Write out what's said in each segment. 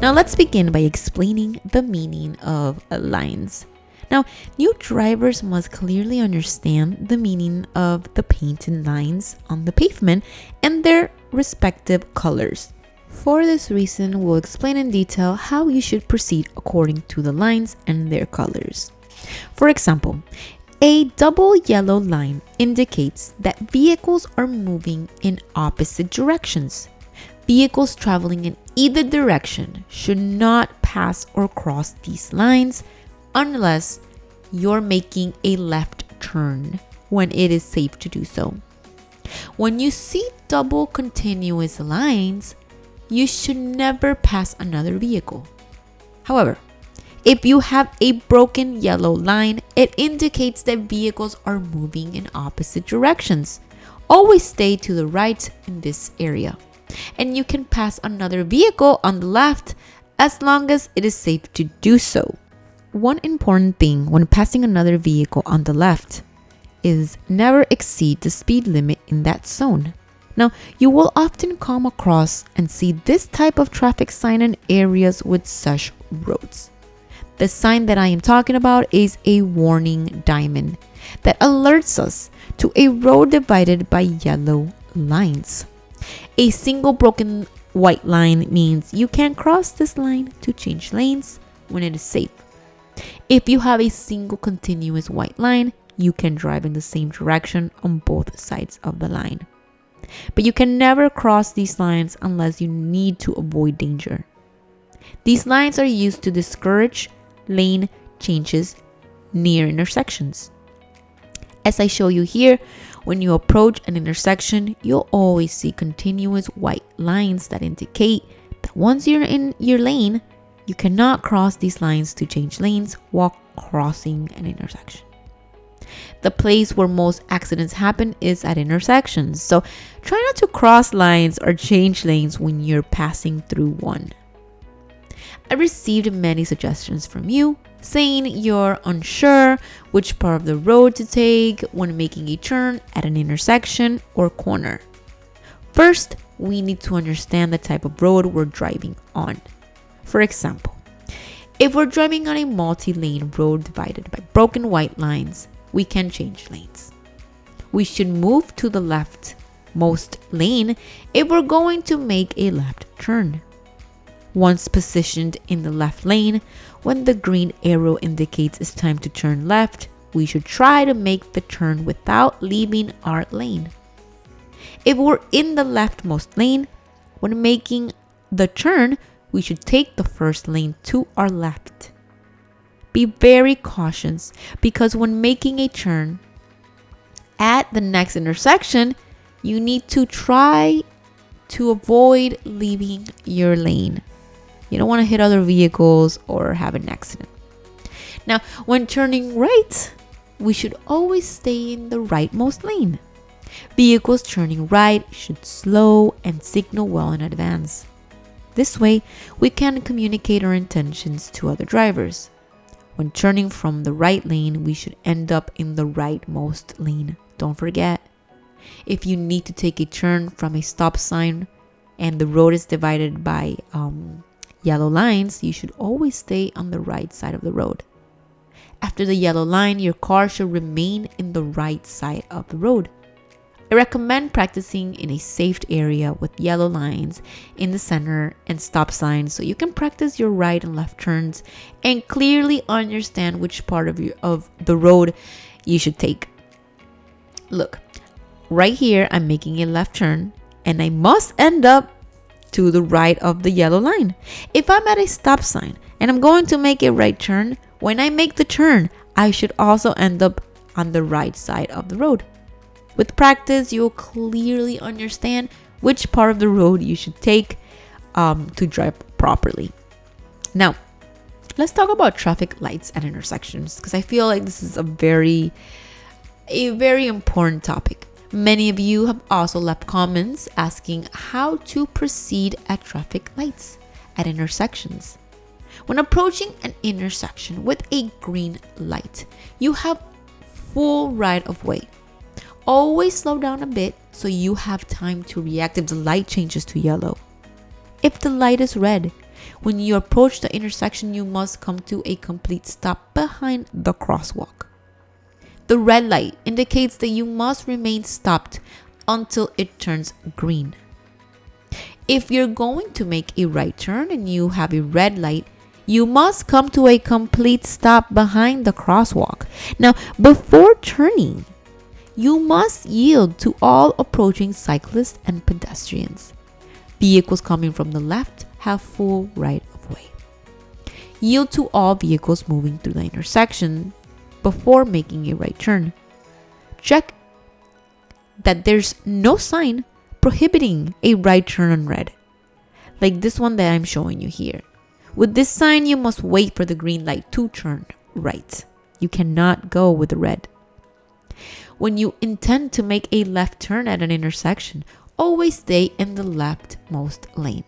Now let's begin by explaining the meaning of lines. Now, new drivers must clearly understand the meaning of the painted lines on the pavement and their respective colors. For this reason, we'll explain in detail how you should proceed according to the lines and their colors. For example, a double yellow line indicates that vehicles are moving in opposite directions. Vehicles traveling in either direction should not pass or cross these lines unless you're making a left turn when it is safe to do so. When you see double continuous lines, you should never pass another vehicle. However, if you have a broken yellow line, it indicates that vehicles are moving in opposite directions. Always stay to the right in this area, and you can pass another vehicle on the left as long as it is safe to do so. One important thing when passing another vehicle on the left is never exceed the speed limit in that zone. Now, you will often come across and see this type of traffic sign in areas with such roads. The sign that I am talking about is a warning diamond that alerts us to a road divided by yellow lines. A single broken white line means you can cross this line to change lanes when it is safe. If you have a single continuous white line, you can drive in the same direction on both sides of the line. But you can never cross these lines unless you need to avoid danger. These lines are used to discourage lane changes near intersections. As I show you here, when you approach an intersection, you'll always see continuous white lines that indicate that once you're in your lane, you cannot cross these lines to change lanes while crossing an intersection. The place where most accidents happen is at intersections, so try not to cross lines or change lanes when you're passing through one. I received many suggestions from you saying you're unsure which part of the road to take when making a turn at an intersection or corner. First, we need to understand the type of road we're driving on. For example, if we're driving on a multi-lane road divided by broken white lines, we can change lanes. We should move to the leftmost lane if we're going to make a left turn. Once positioned in the left lane, when the green arrow indicates it's time to turn left, we should try to make the turn without leaving our lane. If we're in the leftmost lane, when making the turn, we should take the first lane to our left. Be very cautious because when making a turn at the next intersection, you need to try to avoid leaving your lane. You don't want to hit other vehicles or have an accident. Now, when turning right, we should always stay in the rightmost lane. Vehicles turning right should slow and signal well in advance. This way, we can communicate our intentions to other drivers. When turning from the right lane, we should end up in the rightmost lane. Don't forget, if you need to take a turn from a stop sign and the road is divided by yellow lines, you should always stay on the right side of the road. After the yellow line, your car should remain in the right side of the road. I recommend practicing in a safe area with yellow lines in the center and stop signs so you can practice your right and left turns and clearly understand which part of the road you should take. Look, right here I'm making a left turn and I must end up to the right of the yellow line. If I'm at a stop sign and I'm going to make a right turn, when I make the turn, I should also end up on the right side of the road. With practice, you'll clearly understand which part of the road you should take to drive properly. Now, let's talk about traffic lights at intersections because I feel like this is a very important topic. Many of you have also left comments asking how to proceed at traffic lights at intersections. When approaching an intersection with a green light, you have full right of way. Always slow down a bit so you have time to react if the light changes to yellow. If the light is red, When you approach the intersection, you must come to a complete stop behind the crosswalk. The red light indicates that you must remain stopped until it turns green. If you're going to make a right turn and you have a red light, you must come to a complete stop behind the crosswalk. Now, before turning, you must yield to all approaching cyclists and pedestrians. Vehicles coming from the left have full right of way. Yield to all vehicles moving through the intersection before making a right turn. Check that there's no sign prohibiting a right turn on red, like this one that I'm showing you here. With this sign, you must wait for the green light to turn right. You cannot go with the red. When you intend to make a left turn at an intersection, always stay in the leftmost lane.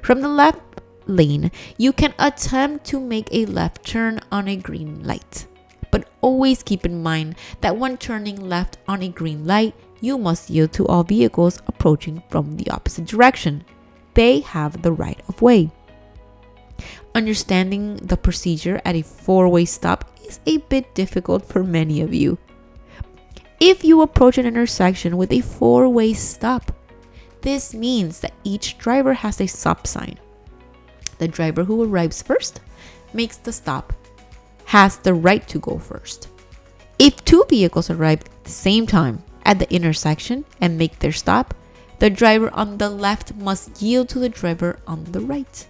From the left lane, you can attempt to make a left turn on a green light. But always keep in mind that when turning left on a green light, you must yield to all vehicles approaching from the opposite direction. They have the right of way. Understanding the procedure at a four-way stop is a bit difficult for many of you. If you approach an intersection with a four-way stop, this means that each driver has a stop sign. The driver who arrives first makes the stop, has the right to go first. If two vehicles arrive at the same time at the intersection and make their stop, the driver on the left must yield to the driver on the right.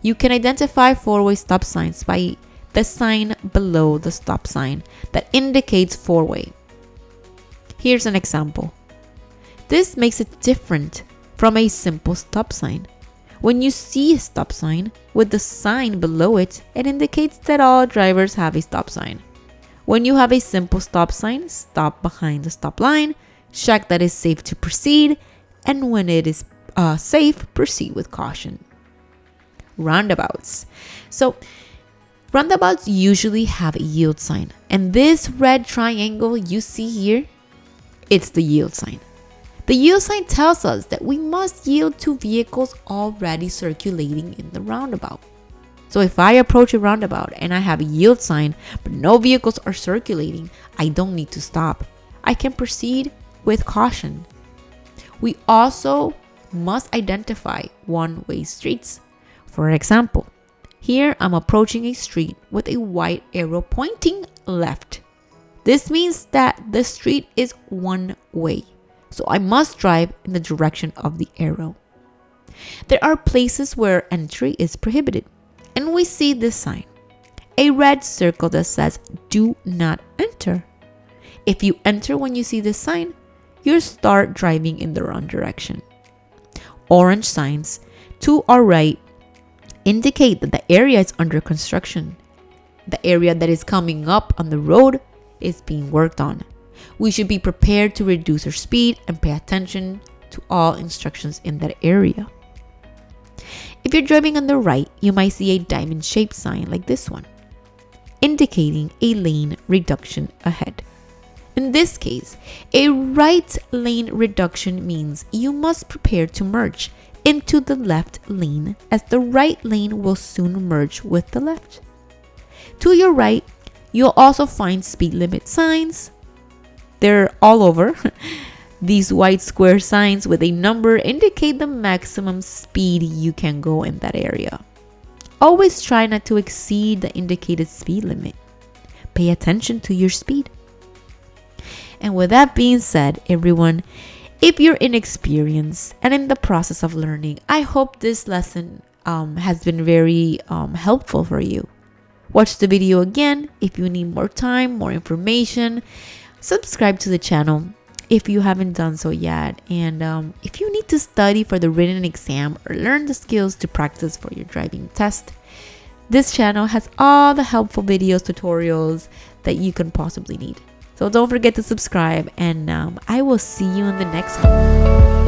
You can identify four-way stop signs by the sign below the stop sign that indicates four-way. Here's an example. This makes it different from a simple stop sign. When you see a stop sign with the sign below it, it indicates that all drivers have a stop sign. When you have a simple stop sign, stop behind the stop line, check that it's safe to proceed, and when it is safe, proceed with caution. Roundabouts. So, roundabouts usually have a yield sign, and this red triangle you see here, it's the yield sign. The yield sign tells us that we must yield to vehicles already circulating in the roundabout. So if I approach a roundabout and I have a yield sign, but no vehicles are circulating, I don't need to stop. I can proceed with caution. We also must identify one-way streets. For example, here I'm approaching a street with a white arrow pointing left. This means that the street is one way, so I must drive in the direction of the arrow. There are places where entry is prohibited, and we see this sign, a red circle that says do not enter. If you enter when you see this sign, you start driving in the wrong direction. Orange signs to our right indicate that the area is under construction. The area that is coming up on the road is being worked on. We should be prepared to reduce our speed and pay attention to all instructions in that area. If you're driving on the right, you might see a diamond-shaped sign like this one, indicating a lane reduction ahead. In this case, a right lane reduction means you must prepare to merge into the left lane, as the right lane will soon merge with the left. To your right, you'll also find speed limit signs. They're all over. These white square signs with a number indicate the maximum speed you can go in that area. Always try not to exceed the indicated speed limit. Pay attention to your speed. And with that being said, everyone, if you're inexperienced and in the process of learning, I hope this lesson has been very helpful for you. Watch the video again if you need more time, more information. Subscribe to the channel if you haven't done so yet. And if you need to study for the written exam or learn the skills to practice for your driving test, this channel has all the helpful videos, tutorials that you can possibly need. So don't forget to subscribe, and I will see you in the next one.